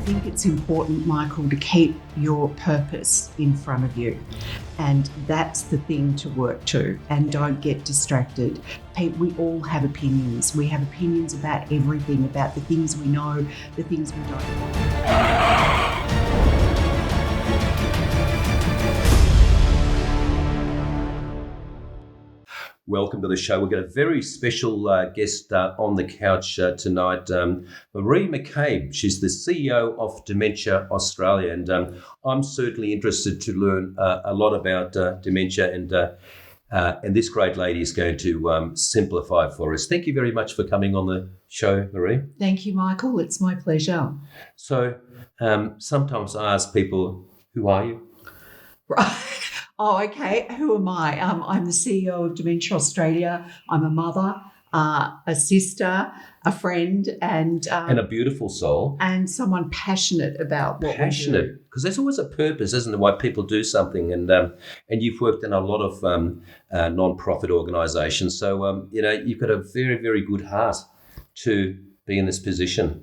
think it's important, Michael, to keep your purpose in front of you. And that's the thing to work to, and don't get distracted. We all have opinions. We have opinions about everything, about the things we know, the things we don't. Welcome to the show. We've got a very special guest on the couch tonight, Maree McCabe. She's the CEO of Dementia Australia, and I'm certainly interested to learn a lot about dementia, and this great lady is going to simplify for us. Thank you very much for coming on the show, Maree. Thank you, Michael. It's my pleasure. So sometimes I ask people, who are you? Right. Oh, okay. Who am I? I'm the CEO of Dementia Australia. I'm a mother, a sister, a friend, and a beautiful soul, and someone passionate about what we do. Because there's always a purpose, isn't there, why people do something? And you've worked in a lot of non-profit organisations, so you've got a very, very good heart to be in this position.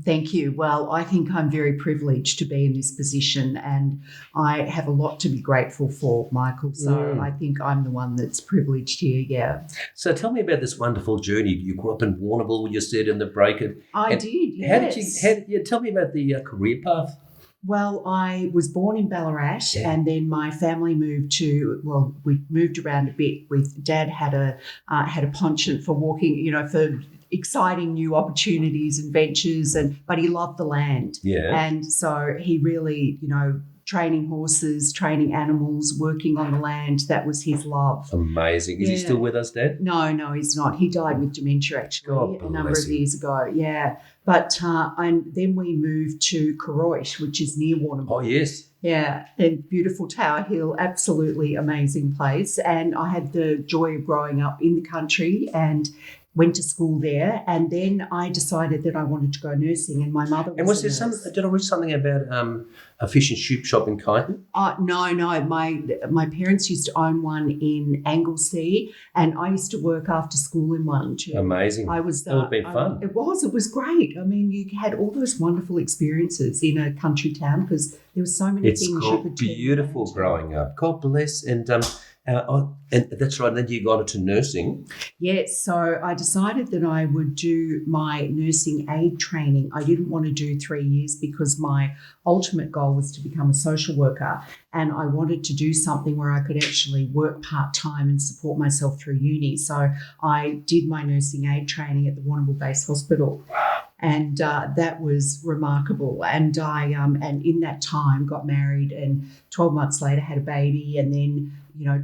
Thank you. Well, I think I'm very privileged to be in this position, and I have a lot to be grateful for, Michael. So I think I'm the one that's privileged here, yeah. So tell me about this wonderful journey. You grew up in Warrnambool, you said in the break. I did, yes. How did you tell me about the career path? Well, I was born in Ballarat, and then my family moved we moved around a bit. With Dad had a penchant for walking, for exciting new opportunities and ventures, but he loved the land. Yeah. And so he really, training horses, training animals, working on the land, that was his love. Amazing. Is he still with us, Dad? No, he's not. He died with dementia, actually, a number of years ago, yeah. But and then we moved to Kuzilny, which is near Warrnambool. Oh, yes. Yeah, and beautiful Tower Hill, absolutely amazing place. And I had the joy of growing up in the country and went to school there, and then I decided that I wanted to go nursing, and my mother was. And was there something? Did I read something about a fish and chip shop in Kyneton? No. My parents used to own one in Anglesea, and I used to work after school in one too. Amazing. That would have been fun. It was great. I mean, you had all those wonderful experiences in a country town because there were so many things you could do. It's beautiful growing up. God bless. And that's right. And then you got into nursing. Yes. So I decided that I would do my nursing aid training. I didn't want to do 3 years because my ultimate goal was to become a social worker, and I wanted to do something where I could actually work part-time and support myself through uni. So I did my nursing aid training at the Warrnambool Base Hospital. And that was remarkable. And I in that time got married, and 12 months later had a baby, and then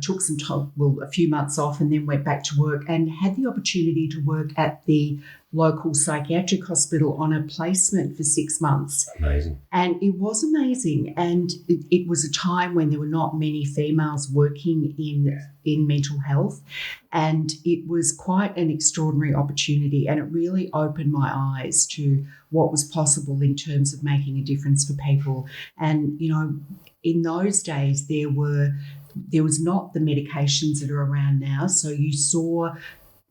took some time, a few months off, and then went back to work and had the opportunity to work at the local psychiatric hospital on a placement for 6 months. Amazing. And it was amazing. And it was a time when there were not many females working in mental health. And it was quite an extraordinary opportunity, and it really opened my eyes to what was possible in terms of making a difference for people. And, in those days there was not the medications that are around now. So you saw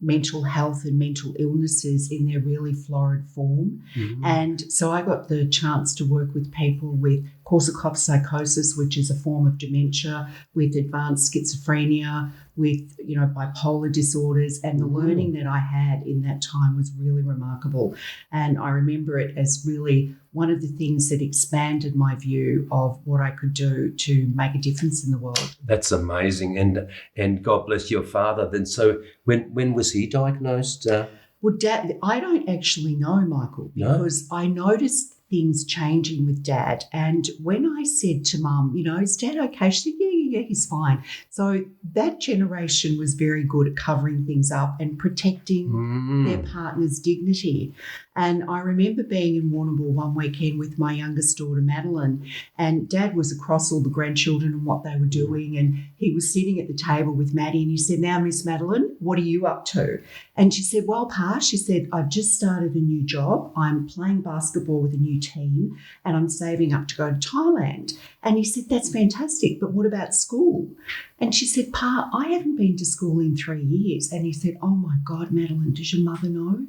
mental health and mental illnesses in their really florid form. Mm-hmm. And so I got the chance to work with people with Korsakoff psychosis, which is a form of dementia, with advanced schizophrenia, with bipolar disorders, and the learning that I had in that time was really remarkable. And I remember it as really one of the things that expanded my view of what I could do to make a difference in the world. That's amazing, and God bless your father. Then, so when was he diagnosed? Well, Dad, I don't actually know, Michael, because I noticed things changing with Dad. And when I said to Mum, is Dad okay? She said, yeah, he's fine. So that generation was very good at covering things up and protecting their partner's dignity. And I remember being in Warrnambool one weekend with my youngest daughter, Madeline, and Dad was across all the grandchildren and what they were doing, and he was sitting at the table with Maddie, and he said, "Now, Miss Madeline, what are you up to?" And she said, "Well, Pa," she said, "I've just started a new job. I'm playing basketball with a new team, and I'm saving up to go to Thailand." And he said, "That's fantastic, but what about school? And she said, Pa, I haven't been to school in 3 years. And he said, oh my God, Madeline, does your mother know?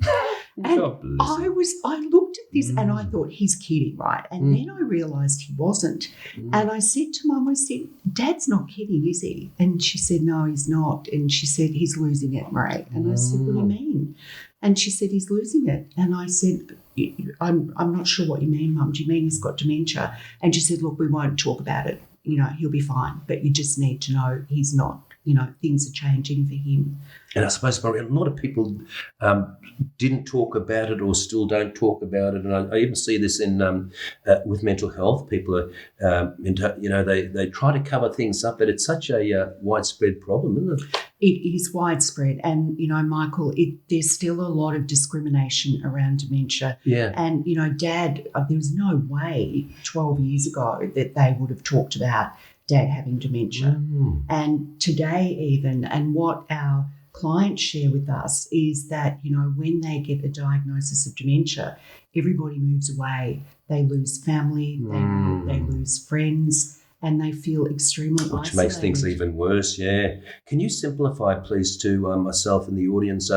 And I looked at this and I thought, he's kidding, right? And then I realised he wasn't. And I said to Mum, I said, Dad's not kidding, is he? And she said, no, he's not. And she said, he's losing it, Maree. And I said, what do you mean? And she said, he's losing it. And I said, I'm not sure what you mean, Mum. Do you mean he's got dementia? And she said, look, we won't talk about it. You know, he'll be fine. But you just need to know he's not. You know, things are changing for him. And I suppose, Maree, a lot of people didn't talk about it or still don't talk about it. And I even see this in with mental health. People are, they try to cover things up, but it's such a widespread problem, isn't it? It is widespread. And, you know, Michael, there's still a lot of discrimination around dementia. Yeah. And, you know, Dad, there was no way 12 years ago that they would have talked about Dad having dementia. And today even, and what our clients share with us is that, you know, when they get a diagnosis of dementia, everybody moves away. They lose family, they lose friends, and they feel extremely isolated. Which makes things even worse, yeah. Can you simplify, please, to myself and the audience,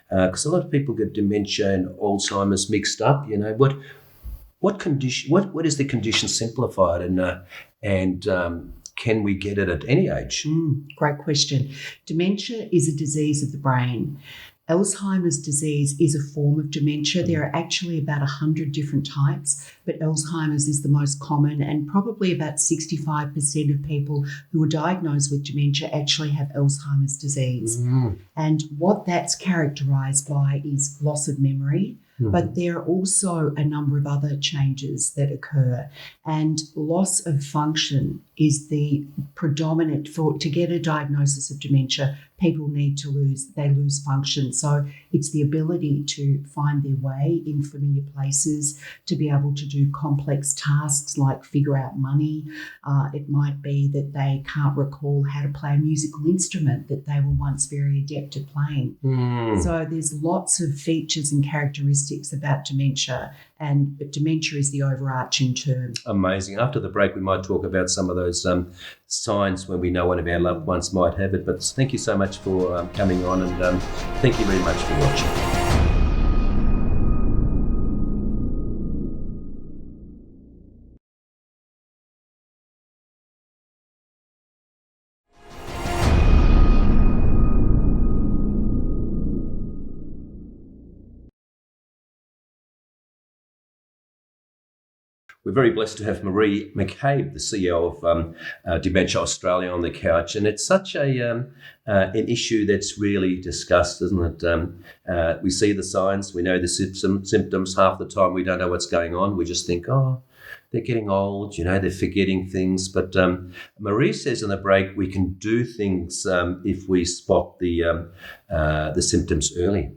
because a lot of people get dementia and Alzheimer's mixed up, you know, what condition, what is the condition simplified, and can we get it at any age? Great question. Dementia is a disease of the brain. Alzheimer's disease is a form of dementia. There are actually about 100 different types, but Alzheimer's is the most common, and probably about 65% of people who are diagnosed with dementia actually have Alzheimer's disease. And what that's characterised by is loss of memory, but there are also a number of other changes that occur, and loss of function is the predominant to get a diagnosis of dementia. People need to lose function. So it's the ability to find their way in familiar places, to be able to do complex tasks like figure out money. It might be that they can't recall how to play a musical instrument that they were once very adept at playing. So there's lots of features and characteristics about dementia, but dementia is the overarching term. Amazing. After the break, we might talk about some of those signs when we know one of our loved ones might have it. But thank you so much for coming on, and thank you very much for watching. We're very blessed to have Maree McCabe, the CEO of Dementia Australia, on the couch, and it's such an issue that's really discussed, isn't it? We see the signs, we know the symptoms. Half the time we don't know what's going on. We just think, oh, they're getting old, you know, they're forgetting things. But Maree says in the break we can do things if we spot the symptoms early.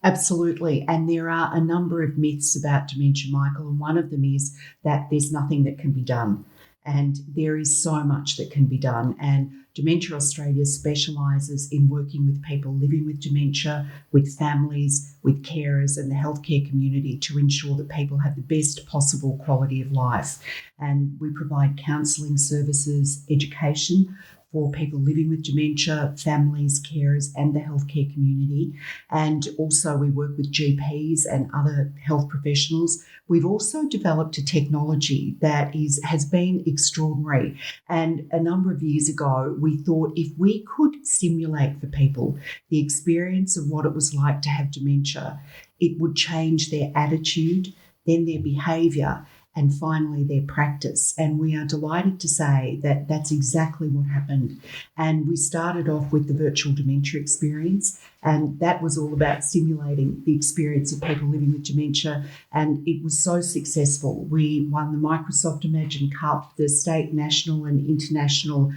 Absolutely. And there are a number of myths about dementia, Michael, and one of them is that there's nothing that can be done. And there is so much that can be done. And Dementia Australia specialises in working with people living with dementia, with families, with carers and the healthcare community to ensure that people have the best possible quality of life. And we provide counselling services, education for people living with dementia, families, carers and the healthcare community. And also we work with GPs and other health professionals. We've also developed a technology that has been extraordinary. And a number of years ago, we thought if we could simulate for people the experience of what it was like to have dementia, it would change their attitude, then their behaviour, and finally their practice. And we are delighted to say that that's exactly what happened. And we started off with the virtual dementia experience, and that was all about simulating the experience of people living with dementia. And it was so successful. We won the Microsoft Imagine Cup, the state, national and international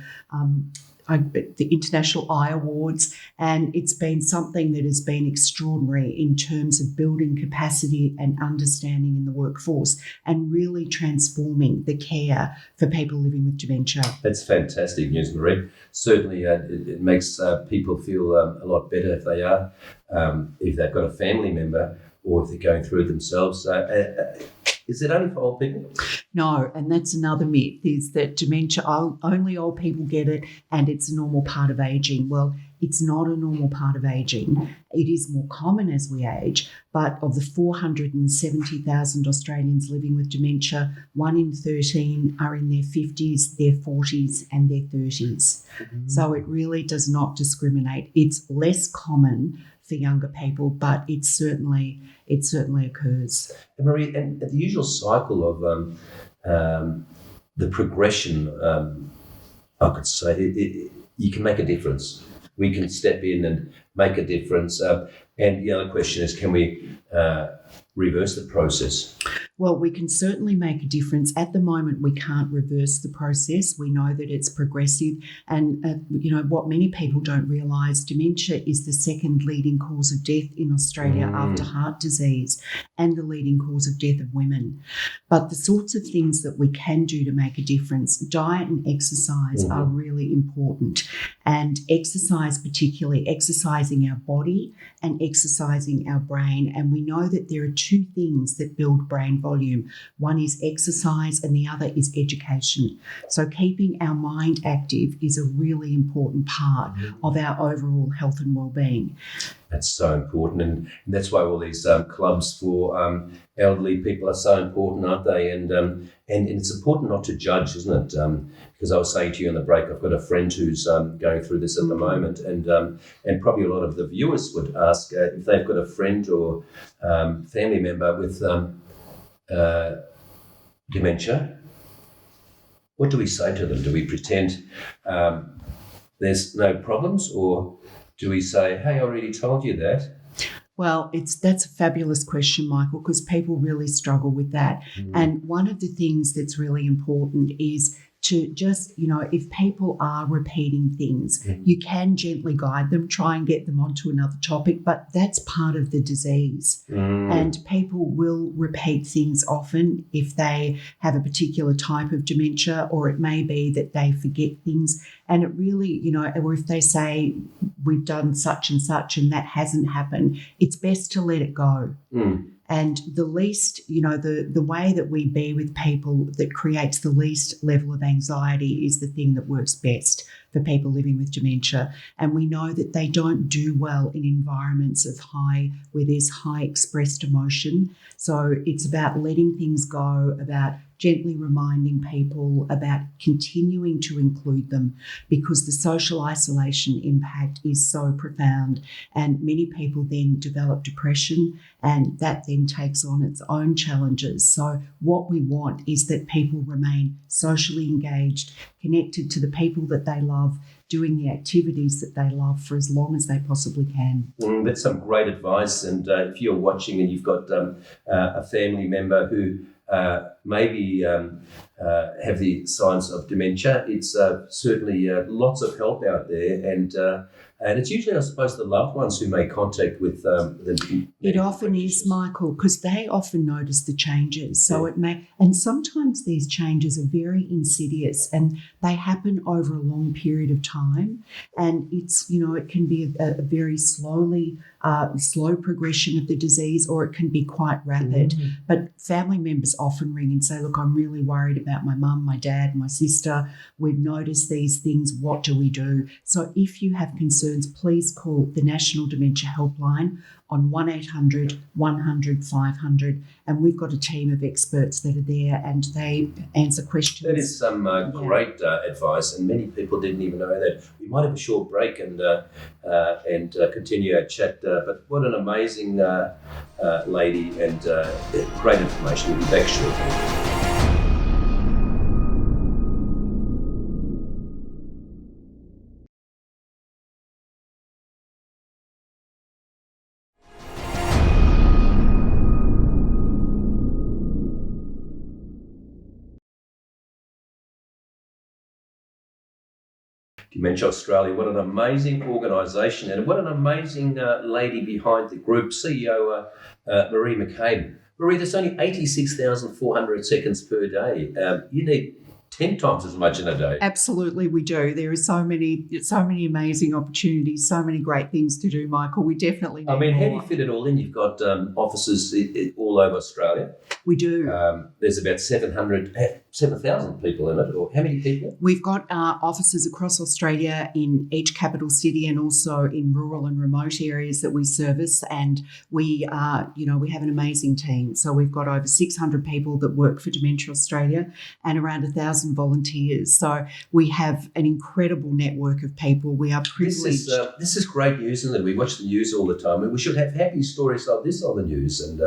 the International Eye Awards, and it's been something that has been extraordinary in terms of building capacity and understanding in the workforce and really transforming the care for people living with dementia. That's fantastic news, Maree. Certainly it makes people feel a lot better if they've got a family member or if they're going through it themselves. Is it only for old people? No, and that's another myth, is that dementia, only old people get it and it's a normal part of ageing. Well, it's not a normal part of ageing. It is more common as we age, but of the 470,000 Australians living with dementia, 1 in 13 are in their 50s, their 40s and their 30s. Mm-hmm. So it really does not discriminate. It's less common for younger people, but it certainly occurs. And Maree, and the usual cycle of the progression, I could say, you can make a difference. We can step in and make a difference. And the other question is, can we reverse the process? Well, we can certainly make a difference. At the moment, we can't reverse the process. We know that it's progressive. And, what many people don't realise, dementia is the second leading cause of death in Australia after heart disease, and the leading cause of death of women. But the sorts of things that we can do to make a difference, diet and exercise are really important. And exercise, particularly exercising our body and exercising our brain. And we know that there are two things that build brain volume. One is exercise and the other is education. So keeping our mind active is a really important part of our overall health and well-being. That's so important, and that's why all these clubs for elderly people are so important, aren't they? And it's important not to judge, isn't it? Because I was saying to you on the break, I've got a friend who's going through this at the moment, and probably a lot of the viewers would ask if they've got a friend or family member with dementia. What do we say to them? Do we pretend there's no problems, or do we say, hey, I already told you that? Well, that's a fabulous question, Michael, because people really struggle with that. And one of the things that's really important is to just, if people are repeating things, you can gently guide them, try and get them onto another topic, but that's part of the disease. And people will repeat things often if they have a particular type of dementia, or it may be that they forget things. And it really, or if they say, we've done such and that hasn't happened, it's best to let it go. And the least, the way that we be with people that creates the least level of anxiety is the thing that works best for people living with dementia. And we know that they don't do well in environments where there's high expressed emotion. So it's about letting things go, about gently reminding people, about continuing to include them, because the social isolation impact is so profound, and many people then develop depression, and that then takes on its own challenges. So what we want is that people remain socially engaged, connected to the people that they love, doing the activities that they love for as long as they possibly can. That's some great advice. And if you're watching and you've got a family member who maybe have the signs of dementia, it's certainly lots of help out there, and it's usually, I suppose, the loved ones who make contact with the. It often is, Michael, because they often notice the changes. So it may, and sometimes these changes are very insidious and they happen over a long period of time. And it's, it can be a very slow progression of the disease, or it can be quite rapid. But family members often ring and say, look, I'm really worried about my mum, my dad, my sister. We've noticed these things. What do we do? So if you have concerns, please call the National Dementia Helpline on 1800 100 500, and we've got a team of experts that are there and they answer questions. That is some great advice, and many people didn't even know that. We might have a short break and continue our chat, but what an amazing lady, and great information. We'll be back shortly. Dementia Australia, what an amazing organisation, and what an amazing lady behind the group, CEO Maree McCabe. Maree, there's only 86,400 seconds per day. You need 10 times as much in a day. Absolutely, we do. There are so many amazing opportunities, so many great things to do, Michael. We definitely need I mean, how do more. you fit it all in? You've got offices all over Australia. We do. There's about 7,000 people in it, or how many people? We've got offices across Australia in each capital city and also in rural and remote areas that we service. And we have an amazing team. So we've got over 600 people that work for Dementia Australia and around 1,000 volunteers. So we have an incredible network of people. We are privileged. This is great news, isn't it? We watch the news all the time, and we should have happy stories like this on the news, and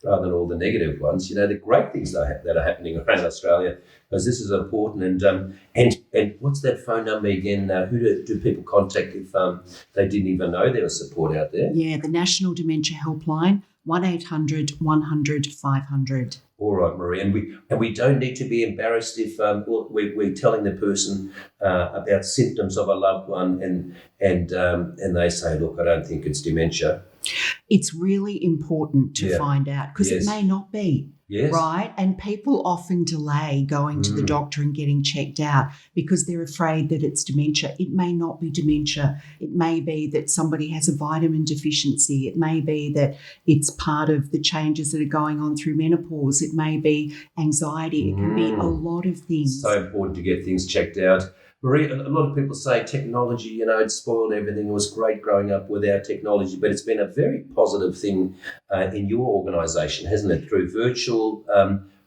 rather than all the negative ones. You know, the great things that are happening around Australia, because this is important. And what's that phone number again? Who do people contact if they didn't even know there was support out there? Yeah, the National Dementia Helpline, 1800 100 500. All right, Maree, and we don't need to be embarrassed if we're telling the person about symptoms of a loved one, and they say, look, I don't think it's dementia. It's really important to find out, because it may not be. Yes. Right? And people often delay going to the doctor and getting checked out because they're afraid that it's dementia. It may not be dementia. It may be that somebody has a vitamin deficiency. It may be that it's part of the changes that are going on through menopause. It may be anxiety. It can be a lot of things. So important to get things checked out. Maree, a lot of people say technology, it spoiled everything. It was great growing up without technology, but it's been a very positive thing in your organisation, hasn't it? Through virtual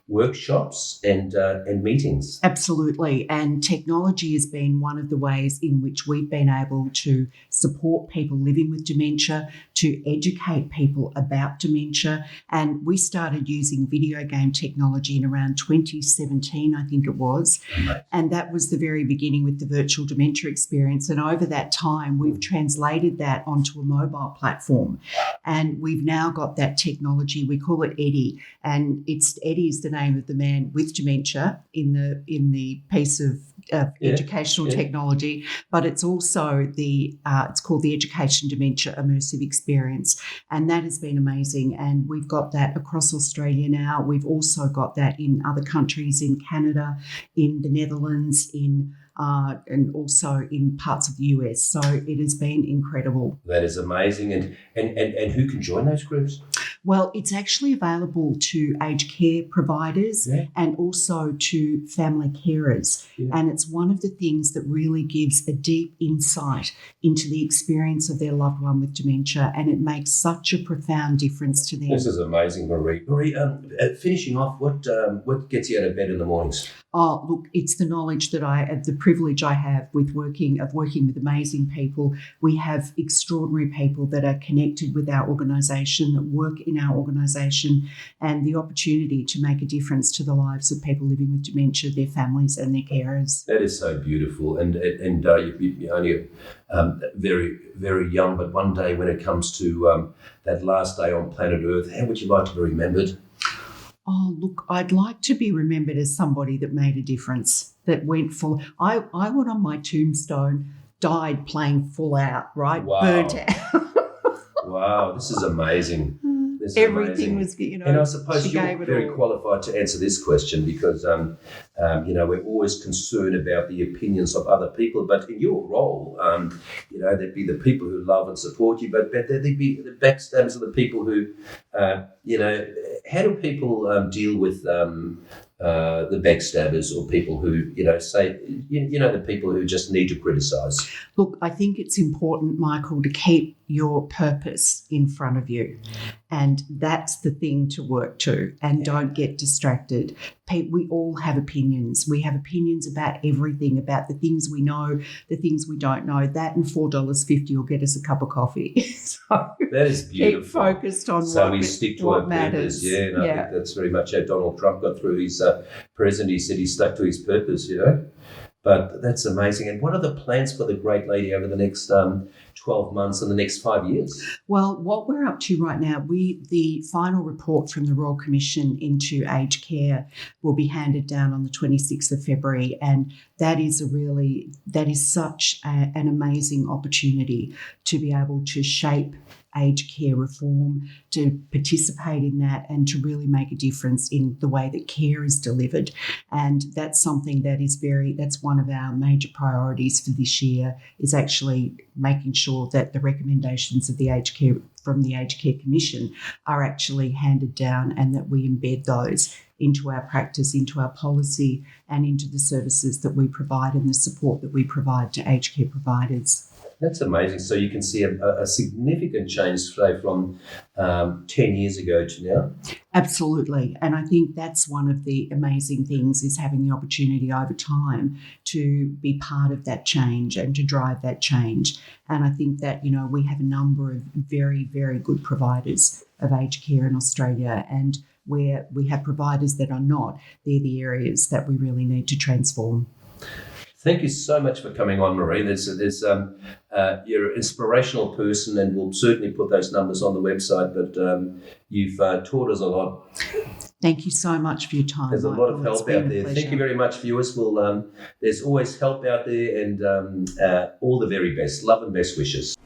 workshops and meetings. Absolutely. And technology has been one of the ways in which we've been able to support people living with dementia, to educate people about dementia. And we started using video game technology in around 2017, I think it was. Amazing. And that was the very beginning with the virtual dementia experience. And over that time, we've translated that onto a mobile platform. And we've now got that technology. We call it Eddie. And Eddie's the name of the man with dementia in the piece of educational technology, but it's also it's called the Education Dementia Immersive Experience, and that has been amazing. And we've got that across Australia now. We've also got that in other countries, in Canada, in the Netherlands, and also in parts of the US. So it has been incredible. That is amazing. And who can join those groups? Well, it's actually available to aged care providers and also to family carers. Yeah. And it's one of the things that really gives a deep insight into the experience of their loved one with dementia, and it makes such a profound difference to them. This is amazing, Maree. Maree, finishing off, what gets you out of bed in the mornings? Oh, look, it's the knowledge that the privilege I have with working with amazing people. We have extraordinary people that are connected with our organisation, that work in our organisation, and the opportunity to make a difference to the lives of people living with dementia, their families and their carers. That is so beautiful. And you're only very, very young, but one day when it comes to that last day on planet Earth, how would you like to be remembered? Oh, look, I'd like to be remembered as somebody that made a difference, that went full. I want on my tombstone, died playing full out, right? Wow. Burnt out. Wow, this is amazing. Everything was, and I suppose you're very qualified to answer this question because, we're always concerned about the opinions of other people. But in your role, there'd be the people who love and support you, but there'd be the backstabbers of the people who, how do people deal with the backstabbers or people who, say, the people who just need to criticise? Look, I think it's important, Michael, to keep your purpose in front of you. And that's the thing to work to, and don't get distracted. We all have opinions. We have opinions about everything, about the things we know, the things we don't know. That and $4.50 will get us a cup of coffee. So that is beautiful. Keep focused on so we stick to our matters. Purpose. Yeah, and I think that's very much how Donald Trump got through his presidency. He said he stuck to his purpose, But that's amazing. And what are the plans for the great lady over the next 12 months and the next 5 years? Well, what we're up to right now, the final report from the Royal Commission into aged care will be handed down on the 26th of February, and that is such an amazing opportunity to be able to shape aged care reform, to participate in that, and to really make a difference in the way that care is delivered. And that's something that that's one of our major priorities for this year, is actually making sure that the recommendations of from the Aged Care Commission are actually handed down, and that we embed those into our practice, into our policy, and into the services that we provide and the support that we provide to aged care providers. That's amazing. So you can see a significant change, say, from 10 years ago to now. Absolutely. And I think that's one of the amazing things, is having the opportunity over time to be part of that change and to drive that change. And I think that, we have a number of very, very good providers of aged care in Australia, and where we have providers that are not, they're the areas that we really need to transform. Thank you so much for coming on, Maree. You're an inspirational person, and we'll certainly put those numbers on the website, but you've taught us a lot. Thank you so much for your time. There's a lot of help out there. Thank you very much, viewers. There's always help out there, and all the very best. Love and best wishes.